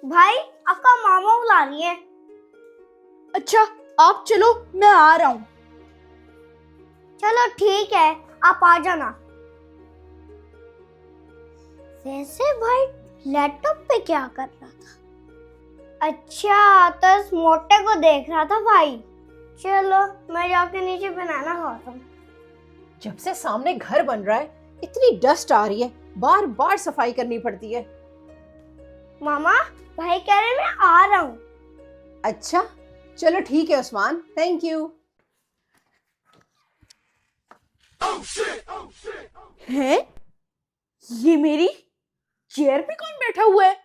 भाई आपका मामा बुला रही है। अच्छा आप चलो, मैं आ रहा हूँ। चलो ठीक है, आप आ जाना। वैसे भाई लैपटॉप पे क्या कर रहा था? अच्छा तो इस मोटे को देख रहा था भाई। चलो मैं जाके नीचे बनाना खाता हूँ। जब से सामने घर बन रहा है इतनी डस्ट आ रही है, बार बार सफाई करनी पड़ती है। मामा भाई कह रहे मैं आ रहा हूँ। अच्छा चलो ठीक है उस्मान, थैंक यू। हैं? ये मेरी चेयर पे कौन बैठा हुआ है?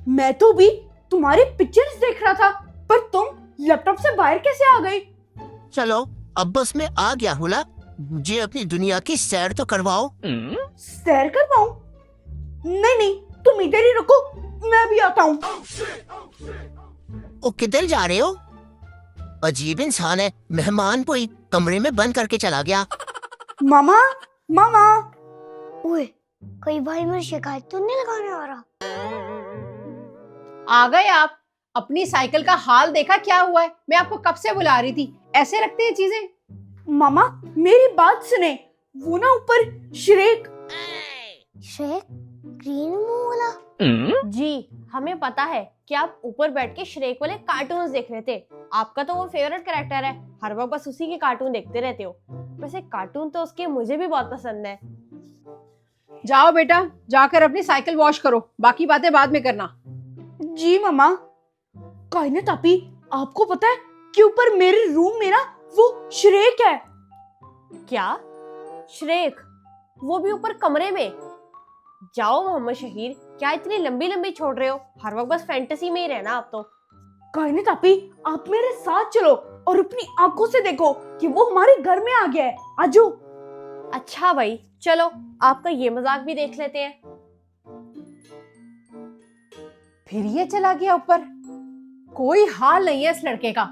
मैं तो भी तुम्हारी पिक्चर्स देख रहा था, पर तुम लैपटॉप से बाहर कैसे आ गई? चलो अब बस मैं आ गया हुला, मुझे अपनी दुनिया की सैर तो करवाओ। सैर करवाऊं? नहीं नहीं, तुम इधर ही रुको, मैं भी आता हूँ। ओ किधर जा रहे हो? अजीब इंसान है, मेहमान को ही कमरे में बंद करके चला गया। मामा मामा, ओए कोई भाई मेरी शिकायत तो नहीं लगाने आ रहा? आ गए आप? अपनी साइकिल का हाल देखा क्या हुआ है? मैं आपको कब से बुला रही थी, ऐसे रखते हैं चीजें? मामा मेरी बात सुने, वो ना ऊपर श्रेक। शेख ग्रीन मुंह वाला? जी हमें पता है कि आप ऊपर बैठ के श्रेक वाले कार्टून्स देख रहे थे। आपका तो वो फेवरेट कैरेक्टर है, हर वक्त बस उसी के कार्टून देखते रहते हो। वैसे कार्टून तो उसके मुझे भी बहुत पसंद है। जाओ बेटा, जाकर अपनी साइकिल वॉश करो, बाकी बातें बाद में करना। जी मामा। कायनात आपी, आपको पता है कि ऊपर मेरे रूम में ना वो श्रेक है। क्या? श्रेक? वो भी ऊपर कमरे में? जाओ मोहम्मद शहीर, क्या इतनी लंबी लंबी छोड़ रहे हो? हर वक्त बस फैंटेसी में ही रहना आप तो। कायनात आपी, आप मेरे साथ चलो और अपनी आंखों से देखो कि वो हमारे घर में आ गया है। आजो। अच्छा भाई चलो, आपका ये मजाक भी देख लेते हैं। फिर ये चला गया ऊपर, कोई हाल नहीं है इस लड़के का।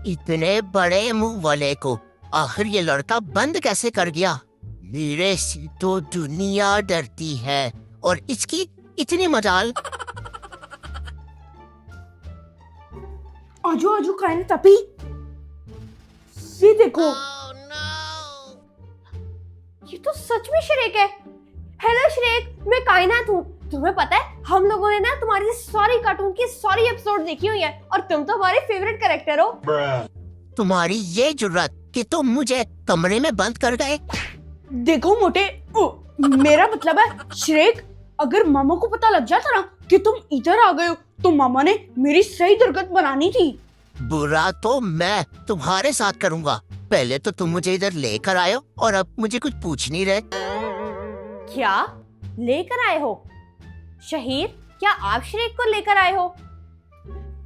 इतने बड़े मुंह वाले को आखिर ये लड़का बंद कैसे कर गया? मेरे से तो दुनिया डरती है और इसकी इतनी मजाल। आजो आजो कायनात आपी, ये देखो। ये तो सच में श्रेक है। हेलो श्रेक, मैं कायनात हूँ। तुम्हें पता है हम लोगों ने ना तुम्हारी सारी कार्टून की सारी एपिसोड देखी हुई है और तुम तो हमारे फेवरेट कैरेक्टर हो। तुम्हारी ये जुर्रत कि तुम मुझे कमरे में बंद कर गए। देखो मोटे, मेरा मतलब है श्रेक, अगर मामा को पता लग जाता ना कि तुम इधर आ गए हो तो मामा ने मेरी सही दुर्गत बनानी थी। बुरा तो मैं तुम्हारे साथ करूंगा। पहले तो तुम मुझे इधर लेकर आए हो और अब मुझे कुछ पूछ नहीं रहे। क्या लेकर आए हो? शहीर, क्या आप श्रेक को लेकर आए हो?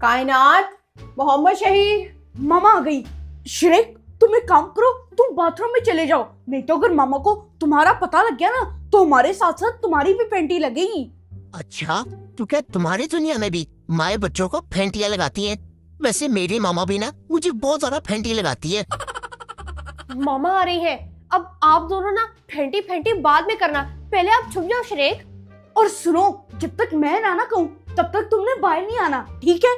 कायनात, मोहम्मद शहीर। मामा आ गई। श्रेक तुम एक काम करो, तुम बाथरूम में चले जाओ, नहीं तो अगर मामा को तुम्हारा पता लग गया ना तो हमारे साथ साथ तुम्हारी भी पेंटी लगेगी। अच्छा, तो क्या तुम्हारी दुनिया में भी माए बच्चों को फेंटियां लगाती हैं? वैसे मेरी मामा भी ना मुझे बहुत ज्यादा फेंटी लगाती है। मामा आ रही है। अब आप दोनों ना फेंटी फेंटी बाद में करना, पहले आप छुप जाओ श्रेक। और सुनो, जब तक मैं ना कहूँ तब तक तुमने बाहर नहीं आना, ठीक है?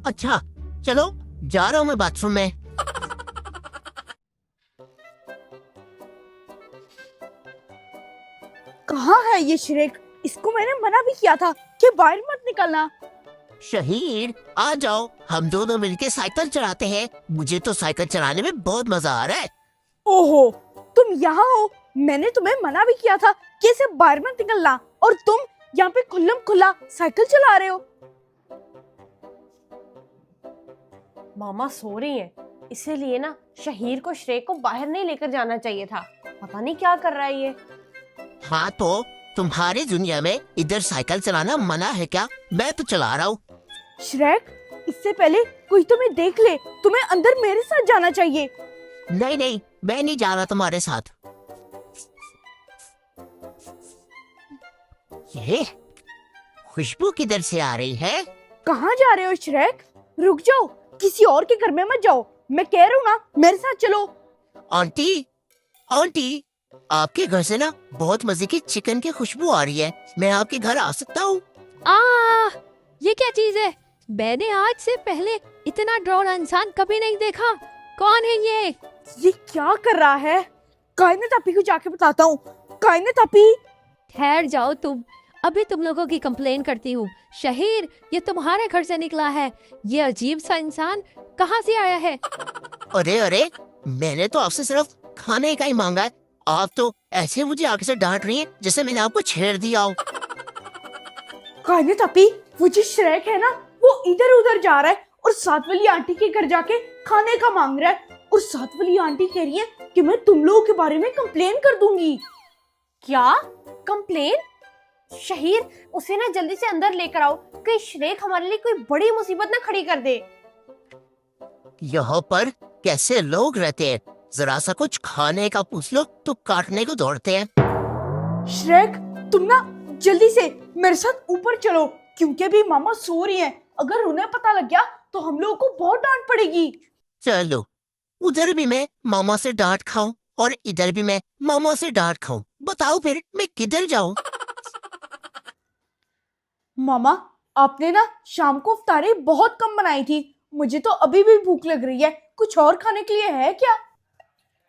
अच्छा चलो, जा रहा हूँ मैं बाथरूम में। कहाँ है ये श्रेक? इसको मैंने मना भी किया था कि बाहर मत निकलना। शहीर आ जाओ, हम दोनों मिलके साइकिल चलाते हैं। मुझे तो साइकिल चलाने में बहुत मजा आ रहा है। ओहो, तुम यहाँ हो? मैंने तुम्हें मना भी किया था कि इसे बाहर मत निकलना, और तुम यहाँ पे खुल्लम खुल्ला साइकिल चला रहे हो। मामा सो रही हैं, इसीलिए ना शहीर को श्रेक को बाहर नहीं लेकर जाना चाहिए था। पता नहीं क्या कर रहा है ये। हाँ तो तुम्हारी दुनिया में इधर साइकिल चलाना मना है क्या? मैं तो चला रहा हूँ। श्रेक, इससे पहले कोई तुम्हें देख ले, तुम्हें अंदर मेरे साथ जाना चाहिए। नहीं नहीं, मैं नहीं जा रहा तुम्हारे साथ। ये खुशबू किधर से आ रही है? कहाँ जा रहे हो श्रेक? रुक जाओ, किसी और के घर में मत जाओ। मैं कह रहा हूँ ना, मेरे साथ चलो। आंटी, आंटी, आपके घर से ना बहुत मजे की चिकन की खुशबू आ रही है। मैं आपके घर आ सकता हूँ? ये क्या चीज है? मैंने आज से पहले इतना ड्रोन इंसान कभी नहीं देखा। कौन है ये क्या कर रहा है? कायने तापी को जाके बताता हूँ। कायने तापी, ठहर जाओ तुम, अभी तुम लोगों की कंप्लेन करती हूँ। शहीर, ये तुम्हारे घर से निकला है। ये अजीब सा इंसान कहाँ से आया है? अरे अरे, मैंने तो आपसे सिर्फ खाने का ही मांगा है। आप तो ऐसे मुझे आगे से डांट रही हैं जैसे मैंने आपको छेड़ दिया हो। कायने तापी, वो जो श्रेक है ना, वो इधर उधर जा रहा है और साथ वाली आंटी के घर जाके खाने का मांग रहा है। और साथ वाली आंटी कह रही है कि मैं तुम लोगों के बारे में कंप्लेन कर दूंगी। क्या कंप्लेन? शहीर, उसे ना जल्दी से अंदर लेकर आओ, कहीं श्रेक हमारे लिए कोई बड़ी मुसीबत ना खड़ी कर दे। यहाँ पर कैसे लोग रहते हैं? जरा सा कुछ खाने का पूछ लो तो काटने को दौड़ते हैं। श्रेक, तुम ना जल्दी से मेरे साथ ऊपर चलो, क्योंकि अभी मामा सो रही हैं। अगर उन्हें पता लग गया तो हम लोगों को बहुत डांट पड़ेगी। चलो, उधर भी मैं मामा से डांट खाऊं और इधर भी मैं मामा से डांट खाऊं। बताओ फिर मैं किधर जाऊं? मामा, आपने ना शाम को इफ्तारी बहुत कम बनाई थी। मुझे तो अभी भी भूख लग रही है। कुछ और खाने के लिए है क्या?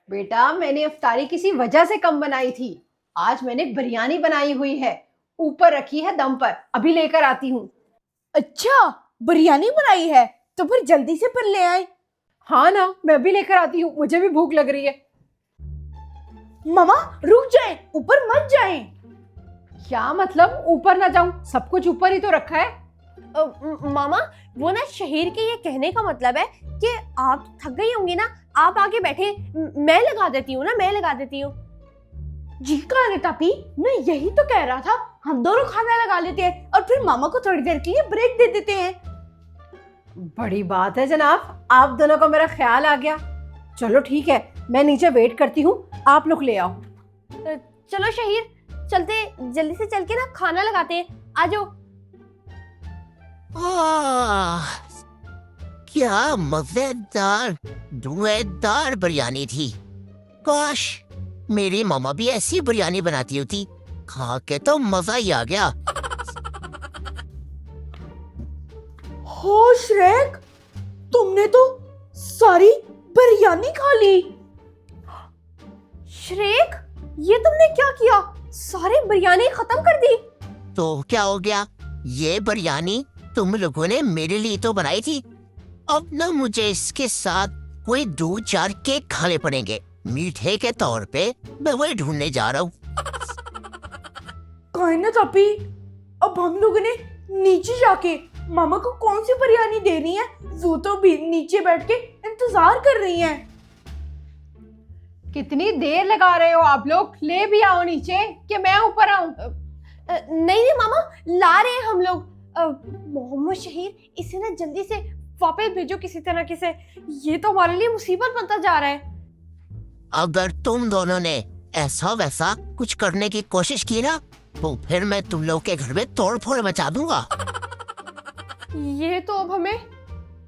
बेटा, मैंने इफ्तारी किसी वजह से कम बनाई थी। आज मैंने बिरयानी बनाई हुई है, ऊपर रखी है दम पर, अभी लेकर आती हूँ। अच्छा, बिरयानी बनाई है तो फिर जल्दी से फिर ले आए। हाँ ना, मैं अभी लेकर आती हूँ, मुझे भी भूख लग रही है। मामा रुक जाएं, ऊपर मत जाएं। क्या मतलब ऊपर ना जाऊं? सब कुछ ऊपर ही तो रखा है। मामा, वो ना शहीर के ये कहने का मतलब है कि आप थक गई होंगी ना, आप आगे बैठे, मैं लगा देती हूँ ना, मैं लगा देती हूँ। जी काने तापी, मैं यही तो कह रहा था, हम दोनों खाना लगा लेते हैं और फिर मामा को थोड़ी देर के लिए ब्रेक दे देते हैं। बड़ी बात है जनाब, आप दोनों को मेरा ख्याल आ गया। चलो ठीक है, मैं नीचे वेट करती हूँ, आप लोग ले आओ। चलो शहीर, चलते, जल्दी से चल के ना खाना लगाते हैं, आ जाओ। क्या मजेदार धुएंधार बिरयानी थी। काश मेरी मामा भी ऐसी बिरयानी बनाती होती। खा के तो मजा ही आ गया। हो श्रेक, तुमने तो सारी बिरयानी खा ली। श्रेक, ये तुमने क्या किया? सारी बिरयानी खत्म कर दी? तो क्या हो गया? ये बिरयानी तुम लोगों ने मेरे लिए तो बनाई थी। अब ना मुझे इसके साथ कोई 2-4 केक खाने पड़ेंगे मीठे के तौर पे। मैं वही ढूंढने जा रहा हूँ। कायने तापी, अब हम लोगों ने नीचे जाके मामा को कौन सी बिरयानी देनी है? वो तो भी नीचे बैठ के इंतजार कर रही हैं। कितनी देर लगा रहे हो आप लोग? ले भी आओ नीचे कि मैं ऊपर आऊं। नहीं नहीं मामा, ला रहे हैं हम लोग। मोहम्मद शहीर, इसे ना जल्दी से वापस भेजो किसी तरह से, ये तो हमारे लिए मुसीबत बनता जा रहा है। अगर तुम दोनों ने ऐसा वैसा कुछ करने की कोशिश की ना तो फिर मैं तुम लोग के घर में तोड़ फोड़ मचा दूंगा। ये तो अब हमें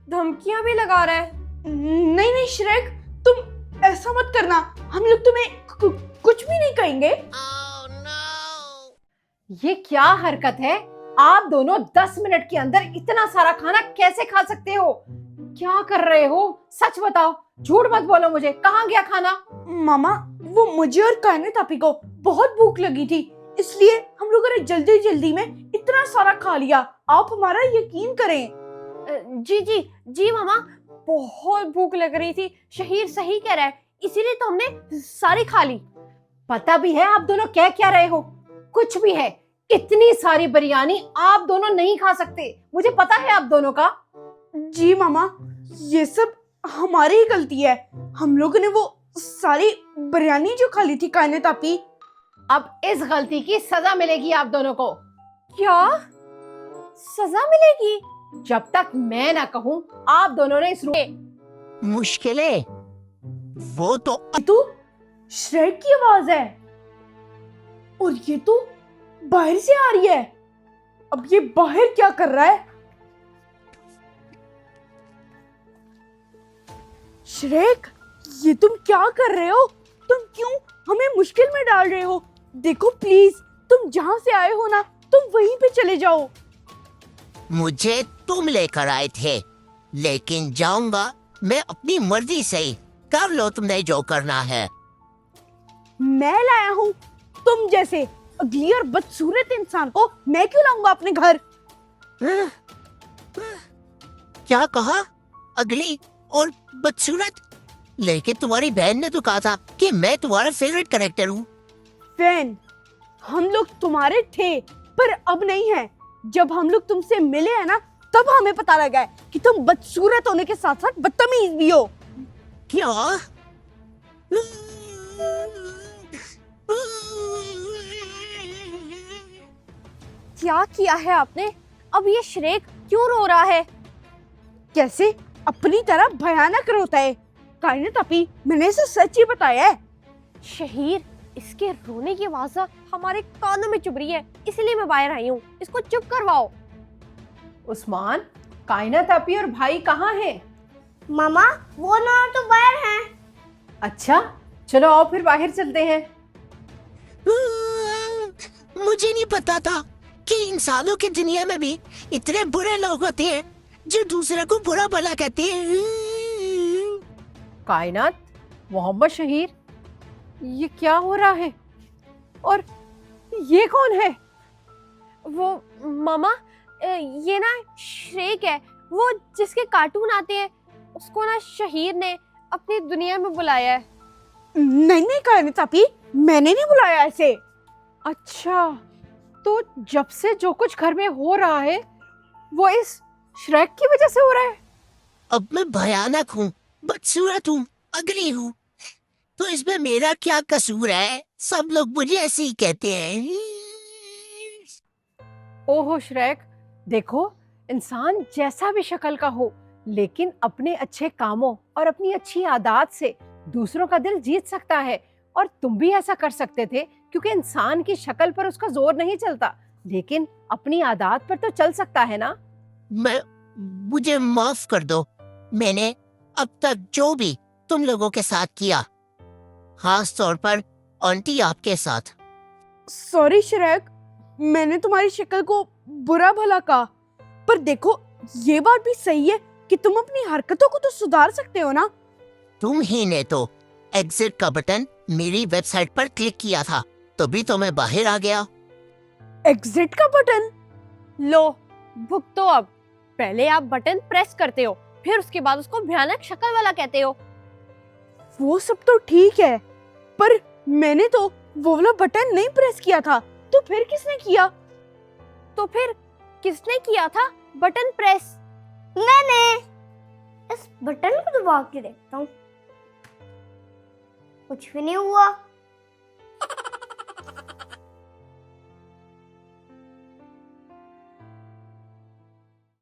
धमकियां भी लगा रहा है। नहीं नहीं श्रेक, तुम ऐसा मत करना, हम लोग तुम्हें कुछ भी नहीं कहेंगे। ये क्या हरकत है? आप दोनों 10 मिनट के अंदर इतना सारा खाना कैसे खा सकते हो? क्या कर रहे हो? सच बताओ, झूठ मत बोलो मुझे। कहाँ गया खाना? मामा, वो मुझे और कायने तापी को बहुत भूख लगी थी, इसलिए हम लोगों ने जल्दी जल्दी में इतना सारा खा लिया। आप हमारा यकीन करें। जी जी जी मामा, बहुत भूख लग रही थी। शहीर सही कह रहा है, इसीलिए तो हमने सारी खा ली। पता भी है आप दोनों कह क्या रहे हो? कुछ भी है, इतनी सारी बिरयानी आप दोनों नहीं खा सकते। मुझे पता है आप दोनों का। जी मामा, ये सब हमारी ही गलती है। हम लोगों ने वो सारी बिरयानी जो खा ली थी कायने तापी। अब इस गलती की सजा मिलेगी आप दोनों को। क्या सजा मिलेगी? जब तक मैं ना कहूं, आप दोनों ने इस रूम मुश्किलें वो तो तो श्रेक की आवाज है और ये तो बाहर से आ रही है। अब ये बाहर क्या कर रहा है? श्रेक, ये तुम क्या कर रहे हो? तुम क्यों हमें मुश्किल में डाल रहे हो। देखो प्लीज, तुम जहाँ से आए हो ना, तुम वहीं पे चले जाओ। मुझे तुम लेकर आए थे, लेकिन जाऊंगा मैं अपनी मर्जी से ही। कर लो तुमने जो करना है। मैं लाया हूँ तुम जैसे अगली और बदसूरत इंसान को। मैं क्यों लाऊंगा अपने घर? क्या कहा? अगली और बदसूरत? लेकिन तुम्हारी बहन ने तो कहा था कि मैं तुम्हारा फेवरेट कैरेक्टर हूँ। फैन, हम लोग तुम्हारे थे पर अब नहीं है। जब हम लोग तुमसे मिले हैं ना, तब हमें पता लगा है कि तुम बदसूरत होने के साथ साथ बदतमीज भी हो। क्या? क्या किया है आपने? अब ये श्रेक क्यों रो रहा है? कैसे अपनी तरह भयानक रोता है। कायनात अपी, मैंने इसे सच ही बताया है। शहीर, इसके रोने की आवाज हमारे कानों में चुभ रही है, इसलिए मैं बाहर आई हूँ। इसको चुप करवाओ। उस्मान, कायनात अपी और भाई कहाँ हैं? मामा, वो ना तो बाहर हैं। अच्छा, चलो आओ फिर बाहर चलते हैं। मुझे नहीं पता था कि इंसानों की दुनिया में भी इतने बुरे लोग होते हैं जो दूसरे को बुरा भला कहते हैं। कायनात, मोहम्मद शहीर, ये क्या हो रहा है? और ये कौन है? वो मामा, ये ना श्रेक है, वो जिसके कार्टून आते हैं। उसको ना शहीर ने अपनी दुनिया में बुलाया है। नहीं कायनात अपी, मैंने नहीं बुलाया ऐसे। अच्छा, तो जब से जो कुछ घर में हो रहा है वो इस श्रेक की वजह से हो रहा है। अब मैं भयानक हूँ, बदसूरत हूँ, अगली हूँ, तो इसमें मेरा क्या कसूर है? सब लोग मुझे ऐसे ही कहते हैं। ओहो श्रेक, देखो, इंसान जैसा भी शक्ल का हो, लेकिन अपने अच्छे कामों और अपनी अच्छी आदत से दूसरों का दिल जीत सकता है। और तुम भी ऐसा कर सकते थे, क्योंकि इंसान की शक्ल पर उसका जोर नहीं चलता, लेकिन अपनी आदत पर तो चल सकता है ना। मुझे माफ कर दो। मैंने अब तक जो भी तुम लोगों के साथ किया, खास तौर पर आंटी आपके साथ। सॉरी श्रेक, मैंने तुम्हारी शक्ल को बुरा भला कहा, पर देखो ये बात भी सही है कि तुम अपनी हरकतों को तो सुधार सकते हो ना। तुम ही ने तो एग्जिट का बटन मेरी वेबसाइट पर क्लिक किया था, तभी तो मैं बाहर आ गया। एग्जिट का बटन? लो, भुगतो अब। पहले आप बटन प्रेस करते हो, फिर उसके बाद उसको भयानक शक्ल वाला कहते हो। वो सब तो ठीक है, पर मैंने तो वो वाला बटन नहीं प्रेस किया था, तो फिर किसने किया? तो फिर किसने किया था बटन प्रेस? मैंने। इस बटन को दबा के देखता हूँ, कुछ भी नहीं हुआ।